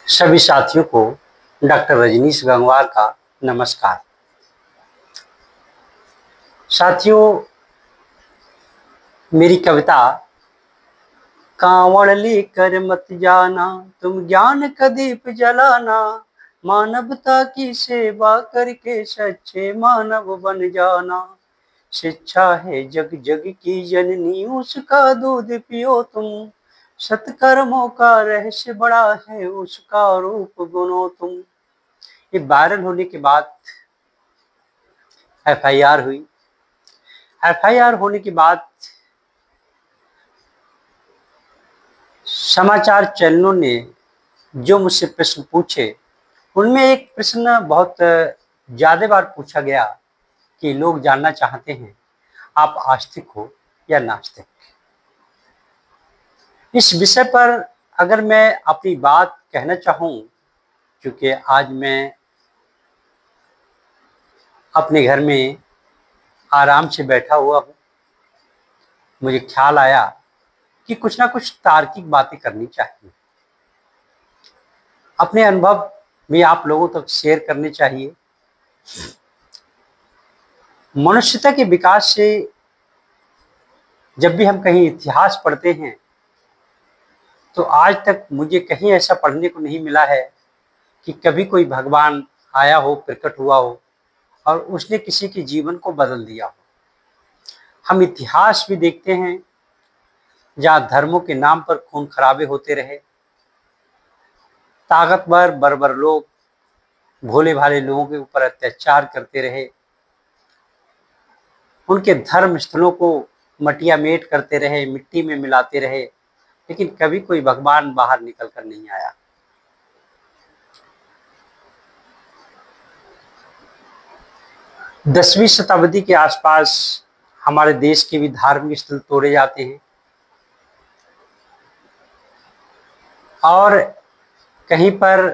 सभी साथियों को डॉक्टर रजनीश गंगवार का नमस्कार। साथियों, मेरी कविता कांवड़ लेकर मत जाना, तुम ज्ञान का दीप जलाना, मानवता की सेवा करके सच्चे मानव बन जाना। शिक्षा है जग जग की जननी, उसका दूध पियो तुम, सत्कर्मों का रहस्य बड़ा है, उसका रूप गुनो तुम। ये वायरल होने के बाद एफआईआर हुई। एफआईआर होने के बाद समाचार चैनलों ने जो मुझसे प्रश्न पूछे, उनमें एक प्रश्न बहुत ज्यादा बार पूछा गया कि लोग जानना चाहते हैं आप आस्तिक हो या नास्तिक। इस विषय पर अगर मैं अपनी बात कहना चाहूँ, क्योंकि आज मैं अपने घर में आराम से बैठा हुआ हूँ, मुझे ख्याल आया कि कुछ ना कुछ तार्किक बातें करनी चाहिए, अपने अनुभव भी आप लोगों तक शेयर करने चाहिए। मनुष्यता के विकास से जब भी हम कहीं इतिहास पढ़ते हैं तो आज तक मुझे कहीं ऐसा पढ़ने को नहीं मिला है कि कभी कोई भगवान आया हो, प्रकट हुआ हो और उसने किसी के जीवन को बदल दिया हो। हम इतिहास भी देखते हैं जहाँ धर्मों के नाम पर खून खराबे होते रहे, ताकतवर बर्बर लोग भोले भाले लोगों के ऊपर अत्याचार करते रहे, उनके धर्म स्थलों को मटियामेट करते रहे, मिट्टी में मिलाते रहे, लेकिन कभी कोई भगवान बाहर निकल कर नहीं आया। दसवीं शताब्दी के आसपास हमारे देश के भी धार्मिक स्थल तोड़े जाते हैं और कहीं पर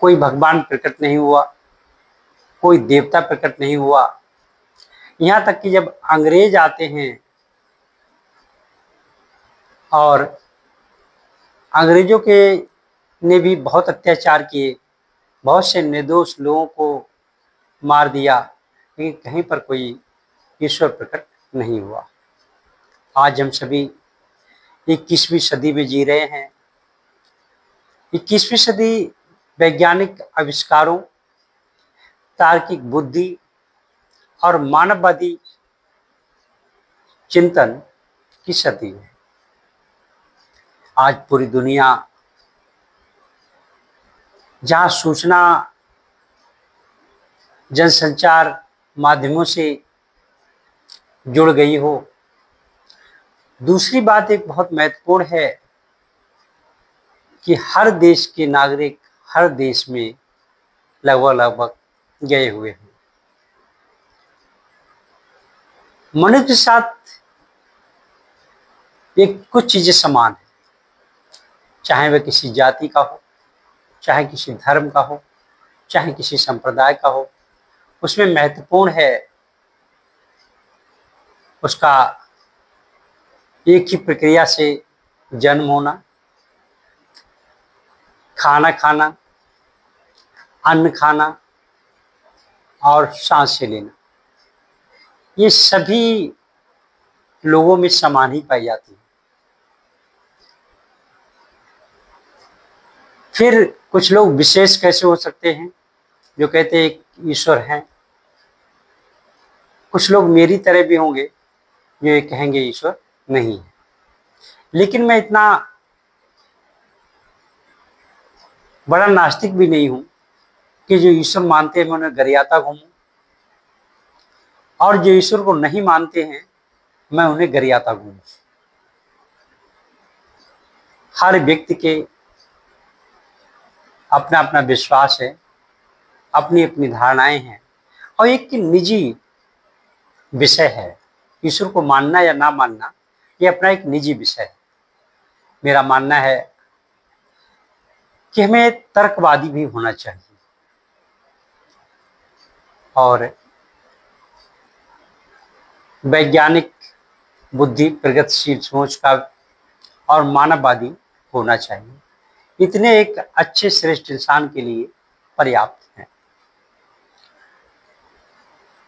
कोई भगवान प्रकट नहीं हुआ, कोई देवता प्रकट नहीं हुआ। यहाँ तक कि जब अंग्रेज आते हैं और अंग्रेजों के ने भी बहुत अत्याचार किए, बहुत से निर्दोष लोगों को मार दिया, लेकिन कहीं पर कोई ईश्वर प्रकट नहीं हुआ। आज हम सभी 21वीं सदी में जी रहे हैं। 21वीं सदी वैज्ञानिक आविष्कारों, तार्किक बुद्धि और मानववादी चिंतन की सदी है। आज पूरी दुनिया जहाँ सूचना जनसंचार माध्यमों से जुड़ गई हो। दूसरी बात एक बहुत महत्वपूर्ण है कि हर देश के नागरिक हर देश में लगभग गए हुए हैं। मनुष्य के साथ एक कुछ चीजें समान है, चाहे वह किसी जाति का हो, चाहे किसी धर्म का हो, चाहे किसी संप्रदाय का हो। उसमें महत्वपूर्ण है उसका एक ही प्रक्रिया से जन्म होना, खाना खाना, अन्न खाना और सांसें लेना। ये सभी लोगों में समान ही पाई जाती है। फिर कुछ लोग विशेष कैसे हो सकते हैं, जो कहते हैं एक ईश्वर हैं। कुछ लोग मेरी तरह भी होंगे जो ये कहेंगे ईश्वर नहीं है। लेकिन मैं इतना बड़ा नास्तिक भी नहीं हूं कि जो ईश्वर मानते हैं मैं उन्हें गरियाता घूमूं, और जो ईश्वर को नहीं मानते हैं मैं उन्हें गरियाता घूमूं। हर व्यक्ति के अपना अपना विश्वास है, अपनी अपनी धारणाएं हैं और एक निजी विषय है। ईश्वर को मानना या ना मानना ये अपना एक निजी विषय है। मेरा मानना है कि हमें तर्कवादी भी होना चाहिए और वैज्ञानिक बुद्धि, प्रगतिशील सोच का और मानववादी होना चाहिए। इतने एक अच्छे श्रेष्ठ इंसान के लिए पर्याप्त हैं।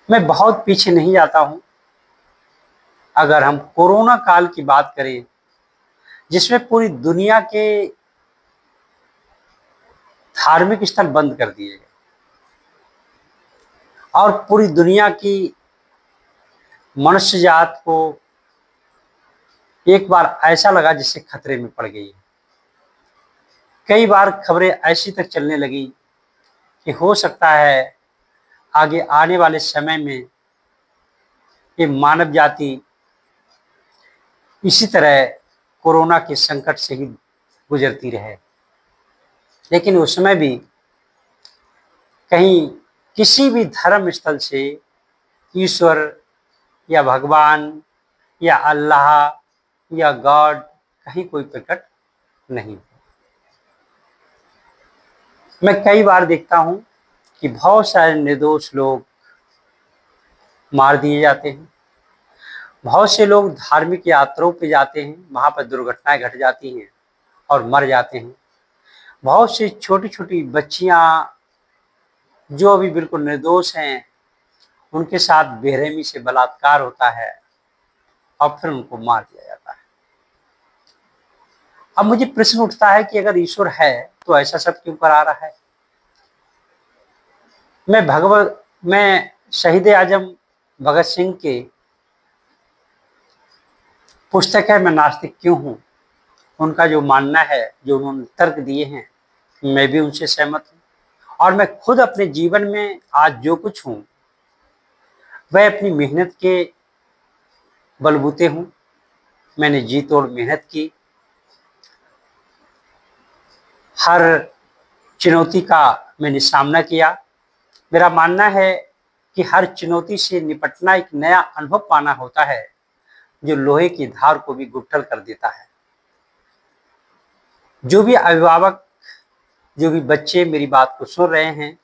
मैं बहुत पीछे नहीं जाता हूं। अगर हम कोरोना काल की बात करें, जिसमें पूरी दुनिया के धार्मिक स्थल बंद कर दिए गए और पूरी दुनिया की मनुष्य जात को एक बार ऐसा लगा जिससे खतरे में पड़ गई है। कई बार खबरें ऐसी तक चलने लगी कि हो सकता है आगे आने वाले समय में ये मानव जाति इसी तरह कोरोना के संकट से ही गुजरती रहे। लेकिन उस समय भी कहीं किसी भी धर्म स्थल से ईश्वर या भगवान या अल्लाह या गॉड कहीं कोई प्रकट नहीं। मैं कई बार देखता हूं कि बहुत सारे निर्दोष लोग मार दिए जाते हैं। बहुत से लोग धार्मिक यात्राओं पे जाते हैं, वहां पर दुर्घटनाएं घट जाती हैं और मर जाते हैं। बहुत सी छोटी छोटी बच्चियां जो अभी बिल्कुल निर्दोष हैं, उनके साथ बेरहमी से बलात्कार होता है और फिर उनको मार दिया जाता है। अब मुझे प्रश्न उठता है कि अगर ईश्वर है तो ऐसा सब क्यों करा रहा है। मैं शहीद आजम भगत सिंह के पुस्तक है मैं नास्तिक क्यों हूँ, उनका जो मानना है, जो उन्होंने तर्क दिए हैं, मैं भी उनसे सहमत हूँ। और मैं खुद अपने जीवन में आज जो कुछ हूँ वह अपनी मेहनत के बलबूते हूँ। मैंने जी तोड़ मेहनत की, हर चुनौती का मैंने सामना किया। मेरा मानना है कि हर चुनौती से निपटना एक नया अनुभव पाना होता है, जो लोहे की धार को भी गुठल कर देता है। जो भी अभिभावक, जो भी बच्चे मेरी बात को सुन रहे हैं,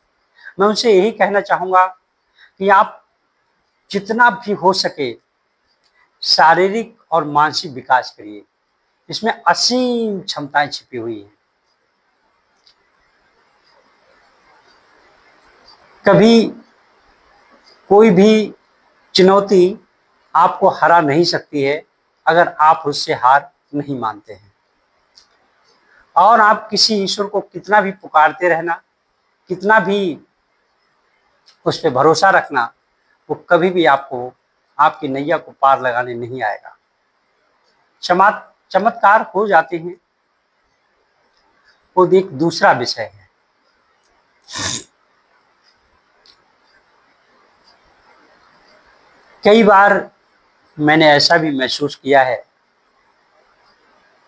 मैं उनसे यही कहना चाहूँगा कि आप जितना भी हो सके शारीरिक और मानसिक विकास करिए। इसमें असीम क्षमताएं छिपी हुई हैं। कभी कोई भी चुनौती आपको हरा नहीं सकती है अगर आप उससे हार नहीं मानते हैं। और आप किसी ईश्वर को कितना भी पुकारते रहना, कितना भी उस पर भरोसा रखना, वो कभी भी आपको आपकी नैया को पार लगाने नहीं आएगा। चमत्कार हो जाते हैं, वो एक दूसरा विषय है। कई बार मैंने ऐसा भी महसूस किया है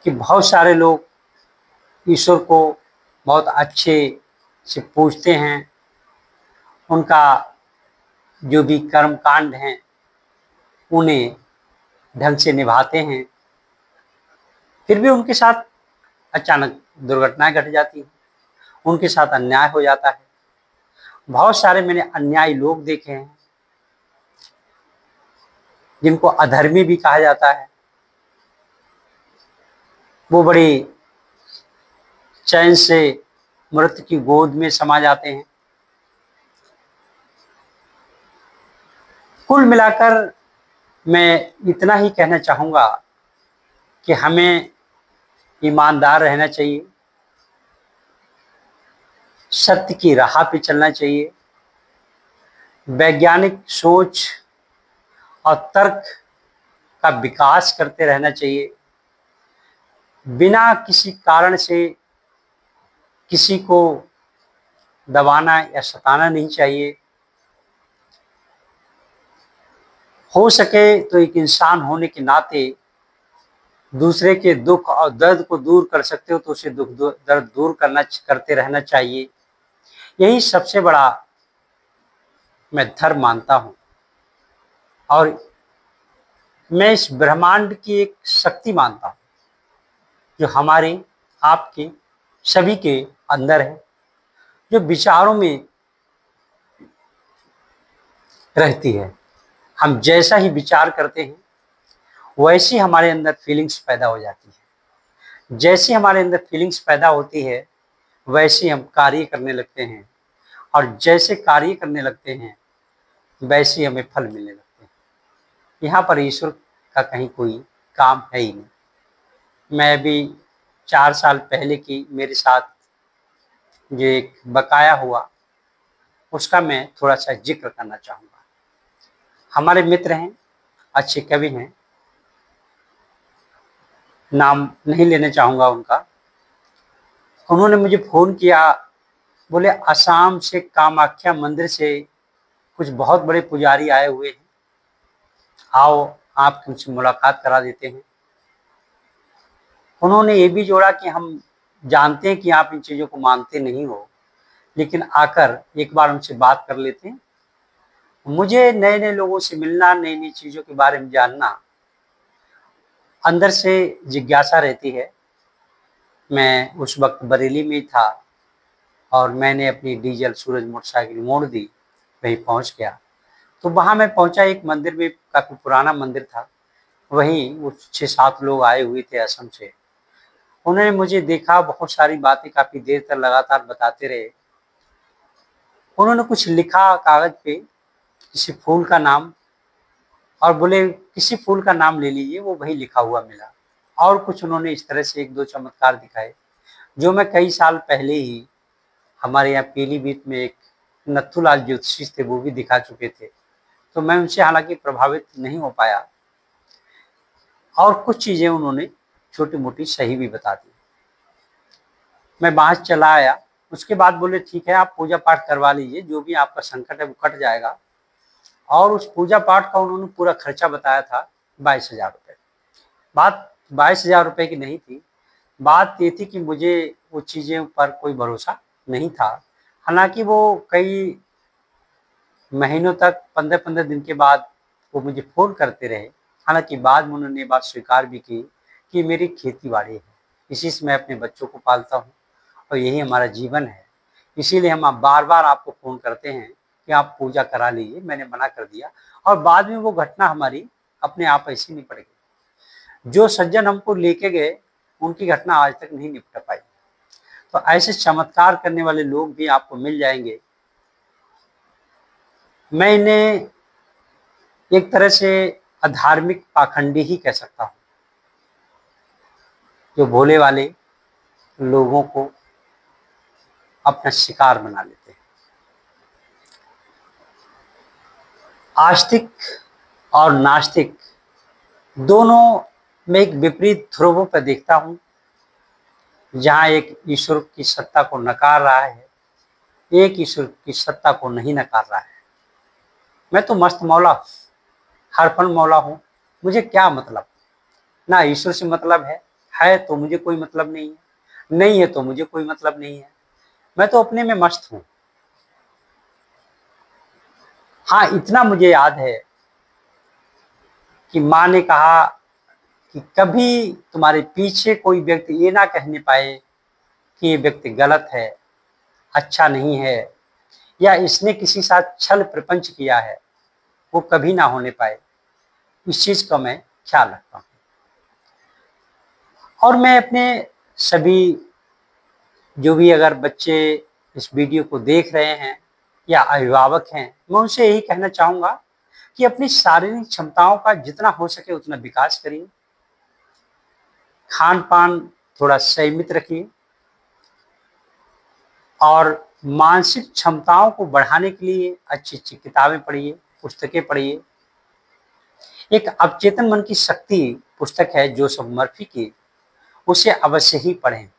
कि बहुत सारे लोग ईश्वर को बहुत अच्छे से पूजते हैं, उनका जो भी कर्म कांड हैं उन्हें ढंग से निभाते हैं, फिर भी उनके साथ अचानक दुर्घटनाएं घट जाती हैं, उनके साथ अन्याय हो जाता है। बहुत सारे मैंने अन्यायी लोग देखे हैं जिनको अधर्मी भी कहा जाता है। वो बड़े चैन से मृत्यु की गोद में समा जाते हैं। कुल मिलाकर मैं इतना ही कहना चाहूँगा कि हमें ईमानदार रहना चाहिए, सत्य की राह पे चलना चाहिए, वैज्ञानिक सोच और तर्क का विकास करते रहना चाहिए। बिना किसी कारण से किसी को दबाना या सताना नहीं चाहिए। हो सके तो एक इंसान होने के नाते दूसरे के दुख और दर्द को दूर कर सकते हो तो उसे दुख दर्द दूर करते रहना चाहिए। यही सबसे बड़ा मैं धर्म मानता हूँ। और मैं इस ब्रह्मांड की एक शक्ति मानता हूँ जो हमारे आपके सभी के अंदर है, जो विचारों में रहती है। हम जैसा ही विचार करते हैं वैसी हमारे अंदर फीलिंग्स पैदा हो जाती है। जैसे हमारे अंदर फीलिंग्स पैदा होती है वैसे हम कार्य करने लगते हैं, और जैसे कार्य करने लगते हैं वैसे हमें फल मिलने लगते हैं। यहाँ पर ईश्वर का कहीं कोई काम है ही नहीं। मैं अभी 4 साल पहले की मेरे साथ जो एक बकाया हुआ उसका मैं थोड़ा सा जिक्र करना चाहूँगा। हमारे मित्र हैं, अच्छे कवि हैं, नाम नहीं लेना चाहूँगा उनका। उन्होंने मुझे फ़ोन किया, बोले असम से कामाख्या मंदिर से कुछ बहुत बड़े पुजारी आए हुए हैं, आओ आपकी उनसे मुलाकात करा देते हैं। उन्होंने ये भी जोड़ा कि हम जानते हैं कि आप इन चीज़ों को मानते नहीं हो, लेकिन आकर एक बार उनसे बात कर लेते हैं। मुझे नए नए लोगों से मिलना, नई नई चीज़ों के बारे में जानना अंदर से जिज्ञासा रहती है। मैं उस वक्त बरेली में था और मैंने अपनी डीजल सूरज मोटरसाइकिल मोड़ दी, वहीं पहुंच गया। तो वहां मैं पहुंचा, एक मंदिर में, काफ़ी पुराना मंदिर था। वहीं वो 6-7 लोग आए हुए थे असम से। उन्होंने मुझे देखा, बहुत सारी बातें काफ़ी देर तक लगातार बताते रहे। उन्होंने कुछ लिखा कागज़ पे, किसी फूल का नाम, और बोले किसी फूल का नाम ले लीजिए, वो वही लिखा हुआ मिला। और कुछ उन्होंने इस तरह से 1-2 चमत्कार दिखाए जो मैं कई साल पहले ही हमारे यहाँ पीलीभीत में एक नथुलाल ज्योतिषी थे, वो भी दिखा चुके थे। तो मैं उनसे हालांकि प्रभावित नहीं हो पाया, और कुछ चीज़ें उन्होंने छोटी मोटी सही भी बता दी। मैं वहाँ चला आया। उसके बाद बोले ठीक है, आप पूजा पाठ करवा लीजिए, जो भी आपका संकट है वो कट जाएगा। और उस पूजा पाठ का उन्होंने पूरा खर्चा बताया था 22,000 रुपये। बात 22,000 रुपये की नहीं थी, बात ये थी कि मुझे वो चीज़ें पर कोई भरोसा नहीं था। हालांकि वो कई महीनों तक, 15-15 दिन के बाद वो मुझे फ़ोन करते रहे। हालांकि बाद में उन्होंने ये बात स्वीकार भी की कि मेरी खेती बाड़ी है, इसी से मैं अपने बच्चों को पालता हूँ और यही हमारा जीवन है, इसीलिए हम बार बार आपको फ़ोन करते हैं कि आप पूजा करा लीजिए। मैंने मना कर दिया, और बाद में वो घटना हमारी अपने आप ऐसी निपट गई। जो सज्जन हमको लेके गए उनकी घटना आज तक नहीं निपट पाई। तो ऐसे चमत्कार करने वाले लोग भी आपको मिल जाएंगे। मैं इन्हें एक तरह से अधार्मिक पाखंडी ही कह सकता हूँ, जो भोले वाले लोगों को अपना शिकार बना लेते हैं। आस्तिक और नास्तिक दोनों में एक विपरीत ध्रुवों पर देखता हूँ। जहाँ एक ईश्वर की सत्ता को नकार रहा है, एक ईश्वर की सत्ता को नहीं नकार रहा है। मैं तो मस्त मौला, हर पल मौला हूँ, मुझे क्या मतलब, ना ईश्वर से मतलब है तो मुझे कोई मतलब नहीं है, नहीं है तो मुझे कोई मतलब नहीं है, मैं तो अपने में मस्त हूँ। हाँ, इतना मुझे याद है कि माँ ने कहा कि कभी तुम्हारे पीछे कोई व्यक्ति ये ना कहने पाए कि ये व्यक्ति गलत है, अच्छा नहीं है, या इसने किसी साथ छल प्रपंच किया है, वो कभी ना होने पाए। इस चीज़ का मैं ख्याल रखता हूँ। और मैं अपने सभी, जो भी अगर बच्चे इस वीडियो को देख रहे हैं या अभिभावक हैं, मैं उनसे यही कहना चाहूँगा कि अपनी शारीरिक क्षमताओं का जितना हो सके उतना विकास करिए। खान पान थोड़ा संयमित रखिए, और मानसिक क्षमताओं को बढ़ाने के लिए अच्छी अच्छी किताबें पढ़िए, पुस्तकें पढ़िए। एक अवचेतन मन की शक्ति पुस्तक है जोसेफ मर्फी की, उसे अवश्य ही पढ़ें।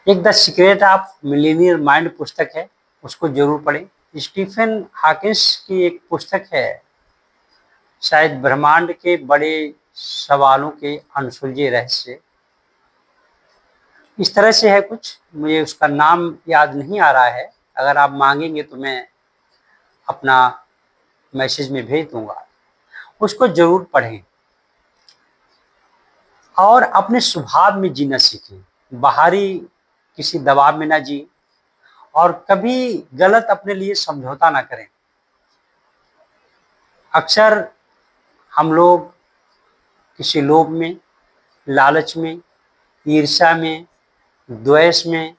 एक the secret of millionaire mind पुस्तक है, उसको जरूर पढ़ें। स्टीफन हॉकिंस की एक पुस्तक है, शायद ब्रह्मांड के बड़े सवालों के अनसुलझे रहस्य, इस तरह से है कुछ, मुझे उसका नाम याद नहीं आ रहा है। अगर आप मांगेंगे तो मैं अपना मैसेज में भेज दूंगा, उसको जरूर पढ़ें। और अपने स्वभाव में जीना सीखें, बाहरी किसी दबाव में ना जी, और कभी गलत अपने लिए समझौता ना करें। अक्सर हम लोग किसी लोभ में लालच में, ईर्ष्या में, द्वेष में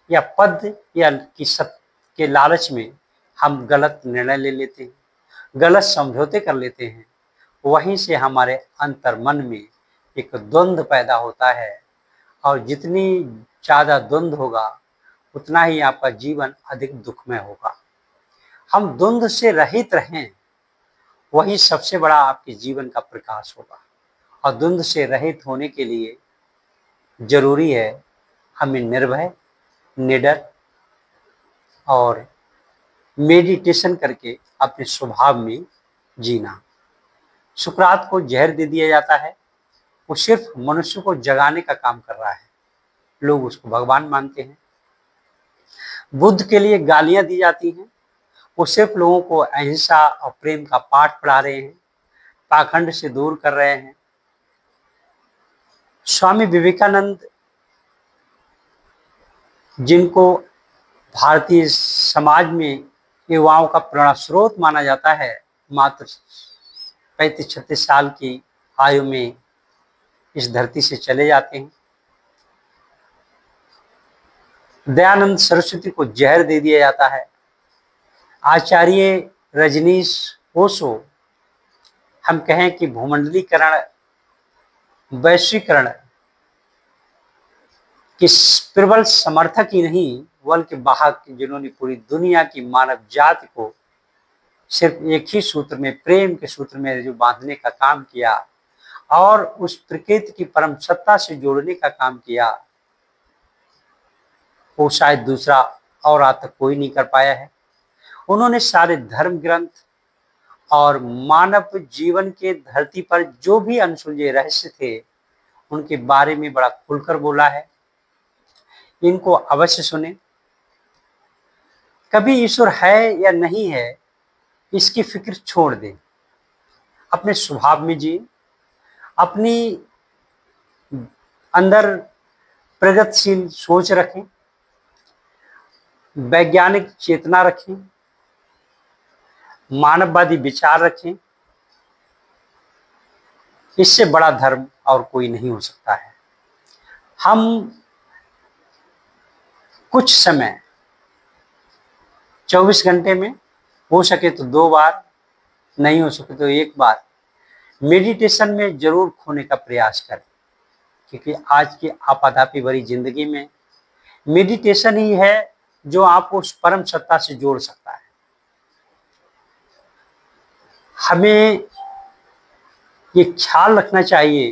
या पद या की सत के लालच में हम गलत निर्णय ले लेते हैं, गलत समझौते कर लेते हैं। वहीं से हमारे अंतर्मन में एक द्वंद्व पैदा होता है, और जितनी ज़्यादा द्वंद्व होगा उतना ही आपका जीवन अधिक दुखमय होगा। हम द्वंद्व से रहित रहें, वही सबसे बड़ा आपके जीवन का प्रकाश होगा। और द्वंद्व से रहित होने के लिए जरूरी है हमें निर्भय, निडर और मेडिटेशन करके अपने स्वभाव में जीना। सुकरात को जहर दे दिया जाता है, वो सिर्फ मनुष्य को जगाने का काम कर रहा है, लोग उसको भगवान मानते हैं। बुद्ध के लिए गालियां दी जाती हैं, वो सिर्फ लोगों को अहिंसा और प्रेम का पाठ पढ़ा रहे हैं, पाखंड से दूर कर रहे हैं। स्वामी विवेकानंद, जिनको भारतीय समाज में युवाओं का प्रेरणा स्रोत माना जाता है, मात्र 35-36 साल की आयु में इस धरती से चले जाते हैं। दयानंद सरस्वती को जहर दे दिया जाता है। आचार्य रजनीश ओशो, हम कहें कि भूमंडलीकरण, वैश्वीकरण के प्रबल समर्थक ही नहीं बल्कि वाहक, जिन्होंने पूरी दुनिया की मानव जाति को सिर्फ एक ही सूत्र में, प्रेम के सूत्र में जो बांधने का काम किया और उस प्रकृति की परम सत्ता से जोड़ने का काम किया, वो शायद दूसरा और आज तक कोई नहीं कर पाया है। उन्होंने सारे धर्म ग्रंथ और मानव जीवन के धरती पर जो भी अनसुलझे रहस्य थे उनके बारे में बड़ा खुलकर बोला है। इनको अवश्य सुने। कभी ईश्वर है या नहीं है इसकी फिक्र छोड़ दें, अपने स्वभाव में जिए, अपनी अंदर प्रगतिशील सोच रखें, वैज्ञानिक चेतना रखें, मानववादी विचार रखें। इससे बड़ा धर्म और कोई नहीं हो सकता है। हम कुछ समय 24 घंटे में हो सके तो 2 बार, नहीं हो सके तो 1 बार मेडिटेशन में जरूर खोने का प्रयास करें, क्योंकि आज की आपाधापी भरी जिंदगी में मेडिटेशन ही है जो आपको उस परम सत्ता से जोड़ सकता है। हमें ये ख्याल रखना चाहिए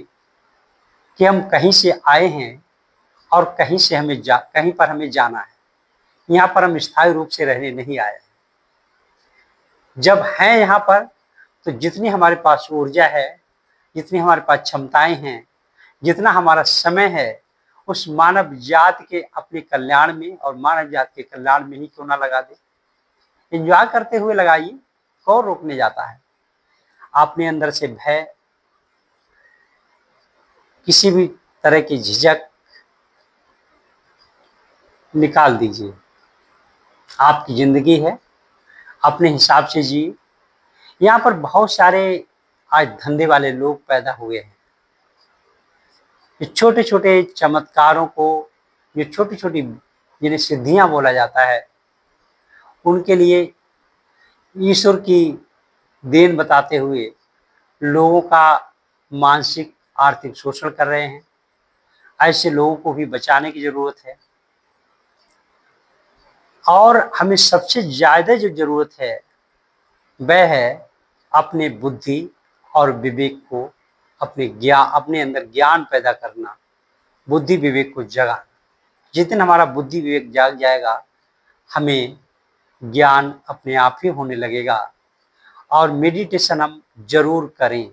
कि हम कहीं से आए हैं और कहीं पर हमें जाना है। यहाँ पर हम स्थायी रूप से रहने नहीं आए हैं। जब हैं यहाँ पर तो जितनी हमारे पास ऊर्जा है, जितनी हमारे पास क्षमताएं हैं, जितना हमारा समय है, उस मानव जाति के अपने कल्याण में और मानव जाति के कल्याण में ही क्यों ना लगा दे। एंजॉय करते हुए लगाइए, कौन रोकने जाता है। अपने अंदर से भय, किसी भी तरह की झिझक निकाल दीजिए। आपकी जिंदगी है, अपने हिसाब से जिए। यहाँ पर बहुत सारे आज धंधे वाले लोग पैदा हुए हैं। ये छोटे छोटे चमत्कारों को, ये छोटी छोटी जिन्हें सिद्धियां बोला जाता है, उनके लिए ईश्वर की देन बताते हुए लोगों का मानसिक आर्थिक शोषण कर रहे हैं। ऐसे लोगों को भी बचाने की जरूरत है। और हमें सबसे ज्यादा जो जरूरत है वह है अपने बुद्धि और विवेक को, अपने अंदर ज्ञान पैदा करना, बुद्धि विवेक को जगाना। जिस दिन हमारा बुद्धि विवेक जाग जाएगा, हमें ज्ञान अपने आप ही होने लगेगा। और मेडिटेशन हम जरूर करें।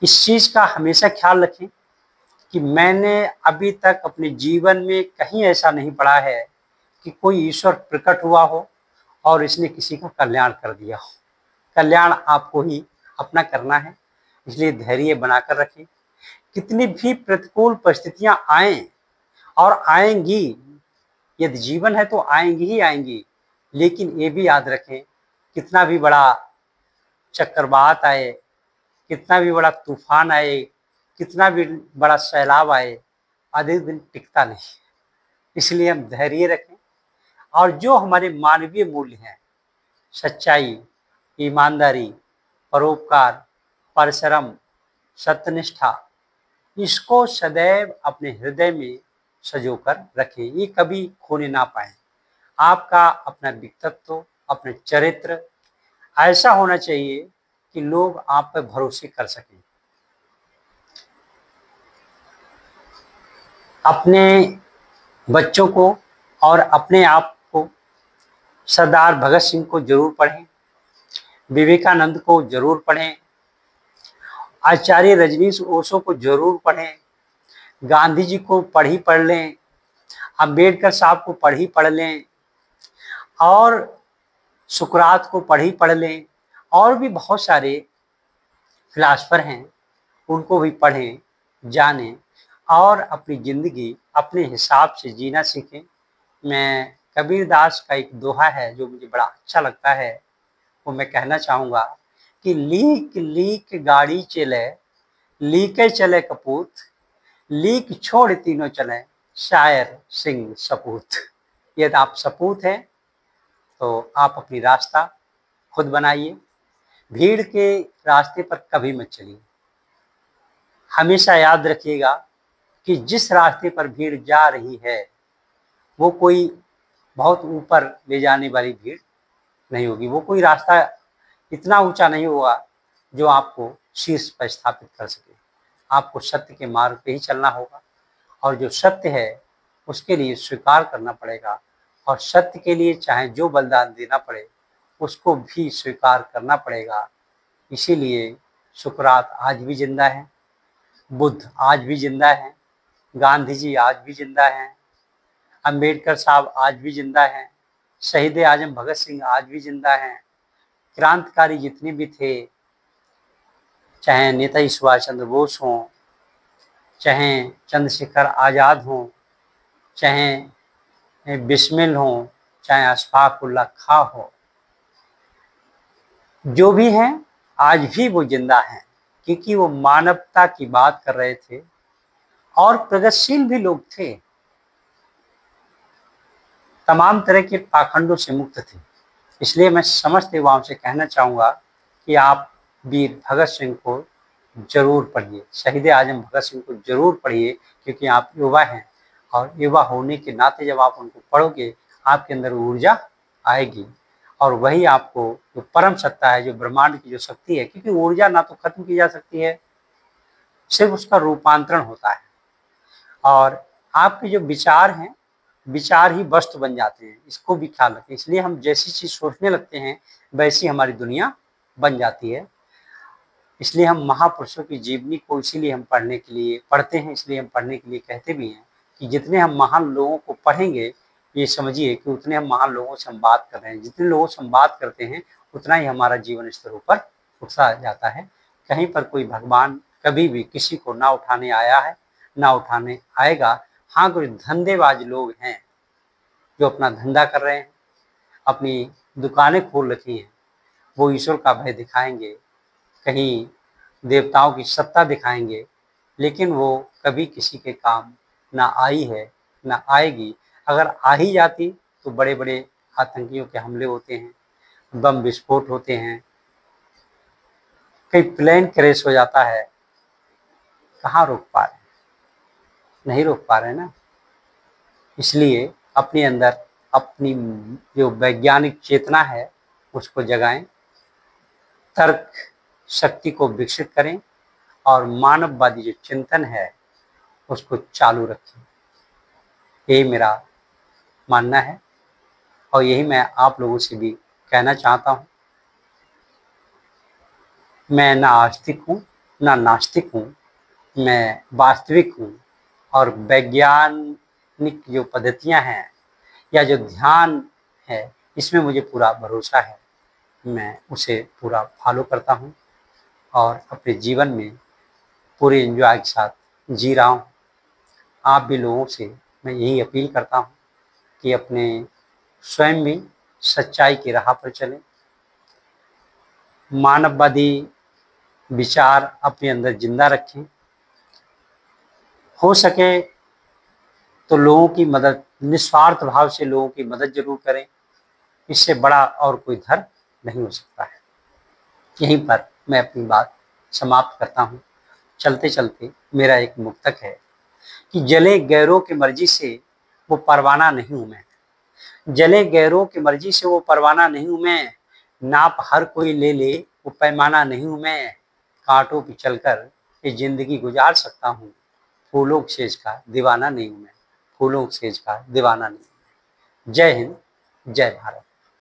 इस चीज का हमेशा ख्याल रखें कि मैंने अभी तक अपने जीवन में कहीं ऐसा नहीं पढ़ा है कि कोई ईश्वर प्रकट हुआ हो और इसने किसी का कल्याण कर दिया हो। कल्याण आपको ही अपना करना है, इसलिए धैर्य बनाकर रखें। कितनी भी प्रतिकूल परिस्थितियां आए और आएंगी, यदि जीवन है तो आएंगी ही आएंगी, लेकिन ये भी याद रखें, कितना भी बड़ा चक्रवात आए, कितना भी बड़ा तूफान आए, कितना भी बड़ा सैलाब आए अधिक दिन टिकता नहीं। इसलिए हम धैर्य रखें और जो हमारे मानवीय मूल्य हैं, सच्चाई, ईमानदारी, परोपकार, परिश्रम, सत्यनिष्ठा, इसको सदैव अपने हृदय में सँजोकर रखें। ये कभी खोने ना पाएँ। आपका अपना व्यक्तित्व, अपना चरित्र ऐसा होना चाहिए कि लोग आप पर भरोसे कर सकें। अपने बच्चों को और अपने आप को सरदार भगत सिंह को ज़रूर पढ़ें, विवेकानंद को ज़रूर पढ़ें, आचार्य रजनीश ओशो को ज़रूर पढ़ें, गांधी जी को पढ़ लें, अम्बेडकर साहब को पढ़ लें और सुकरात को पढ़ लें और भी बहुत सारे फिलासफर हैं, उनको भी पढ़ें, जानें और अपनी ज़िंदगी अपने हिसाब से जीना सीखें। मैं कबीरदास का एक दोहा है जो मुझे बड़ा अच्छा लगता है, वो मैं कहना चाहूँगा कि लीक लीक गाड़ी चले, लीके चले कपूत, लीक छोड़ तीनों चले, शायर सिंह सपूत। यदि आप सपूत हैं तो आप अपनी रास्ता खुद बनाइए, भीड़ के रास्ते पर कभी मत चलिए। हमेशा याद रखिएगा कि जिस रास्ते पर भीड़ जा रही है वो कोई बहुत ऊपर ले जाने वाली भीड़ नहीं होगी, वो कोई रास्ता इतना ऊंचा नहीं होगा जो आपको शीर्ष पर स्थापित कर सके। आपको सत्य के मार्ग पे ही चलना होगा और जो सत्य है उसके लिए स्वीकार करना पड़ेगा और सत्य के लिए चाहे जो बलिदान देना पड़े उसको भी स्वीकार करना पड़ेगा। इसीलिए सुकरात आज भी जिंदा है, बुद्ध आज भी जिंदा है, गांधी जी आज भी जिंदा हैं, अम्बेडकर साहब आज भी जिंदा हैं, शहीद आजम भगत सिंह आज भी जिंदा हैं, क्रांतिकारी जितने भी थे, चाहे नेताजी सुभाष चंद्र बोस हों, चाहे चंद्रशेखर आज़ाद हों, चाहे बिस्मिल हों, चाहे अशफाक उल्लाह खां हो, जो भी हैं आज भी वो जिंदा हैं क्योंकि वो मानवता की बात कर रहे थे और प्रगतिशील भी लोग थे, तमाम तरह के पाखंडों से मुक्त थे। इसलिए मैं समस्त युवाओं से कहना चाहूँगा कि आप वीर भगत सिंह को जरूर पढ़िए, शहीद आजम भगत सिंह को जरूर पढ़िए क्योंकि आप युवा हैं और युवा होने के नाते जब आप उनको पढ़ोगे आपके अंदर ऊर्जा आएगी और वही आपको जो परम सत्ता है, जो ब्रह्मांड की जो शक्ति है, क्योंकि ऊर्जा ना तो खत्म की जा सकती है, सिर्फ उसका रूपांतरण होता है और आपके जो विचार हैं, विचार ही वस्तु बन जाते हैं, इसको भी ख्याल रखें। इसलिए हम जैसी चीज़ सोचने लगते हैं वैसी हमारी दुनिया बन जाती है। इसलिए हम महापुरुषों की जीवनी को इसीलिए हम पढ़ने के लिए पढ़ते हैं, इसलिए हम पढ़ने के लिए कहते भी हैं कि जितने हम महान लोगों को पढ़ेंगे ये समझिए कि उतने हम महान लोगों से हम बात कर रहे हैं, जितने लोगों से हम बात करते हैं उतना ही हमारा जीवन स्तर ऊपर उठता जाता है। कहीं पर कोई भगवान कभी भी किसी को ना उठाने आया है ना उठाने आएगा। हाँ, कुछ धंधेबाज लोग हैं जो अपना धंधा कर रहे हैं, अपनी दुकानें खोल रखी हैं, वो ईश्वर का भय दिखाएंगे, कहीं देवताओं की सत्ता दिखाएंगे, लेकिन वो कभी किसी के काम ना आई है ना आएगी। अगर आ ही जाती तो बड़े बड़े आतंकियों के हमले होते हैं, बम विस्फोट होते हैं, कई प्लेन क्रैश हो जाता है, कहाँ रोक पा रहे हैं? नहीं रोक पा रहे ना। इसलिए अपने अंदर अपनी जो वैज्ञानिक चेतना है उसको जगाएं, तर्क शक्ति को विकसित करें और मानववादी जो चिंतन है उसको चालू रखें। यही मेरा मानना है और यही मैं आप लोगों से भी कहना चाहता हूँ। मैं ना आस्तिक हूँ ना नास्तिक हूँ, मैं वास्तविक हूँ और वैज्ञानिक जो पद्धतियाँ हैं या जो ध्यान है इसमें मुझे पूरा भरोसा है, मैं उसे पूरा फॉलो करता हूँ और अपने जीवन में पूरे एंजॉय के साथ जी रहा हूँ। आप भी लोगों से मैं यही अपील करता हूँ कि अपने स्वयं भी सच्चाई की राह पर चलें, मानववादी विचार अपने अंदर जिंदा रखें हो सके तो लोगों की मदद, निस्वार्थ भाव से लोगों की मदद जरूर करें। इससे बड़ा और कोई धर्म नहीं हो सकता है। यहीं पर मैं अपनी बात समाप्त करता हूँ। चलते चलते मेरा एक मुक्तक है कि जले गैरों की मर्जी से वो परवाना नहीं हूं मैं, जले गैरों की मर्जी से वो परवाना नहीं हूं मैं, नाप हर कोई ले ले वो पैमाना नहीं हूं मैं, कांटों पे चलकर ये जिंदगी गुजार सकता हूँ, फूलों के सेज का दीवाना नहीं हूं मैं, फूलों के सेज का दीवाना नहीं हूं मैं। जय हिंद, जय भारत।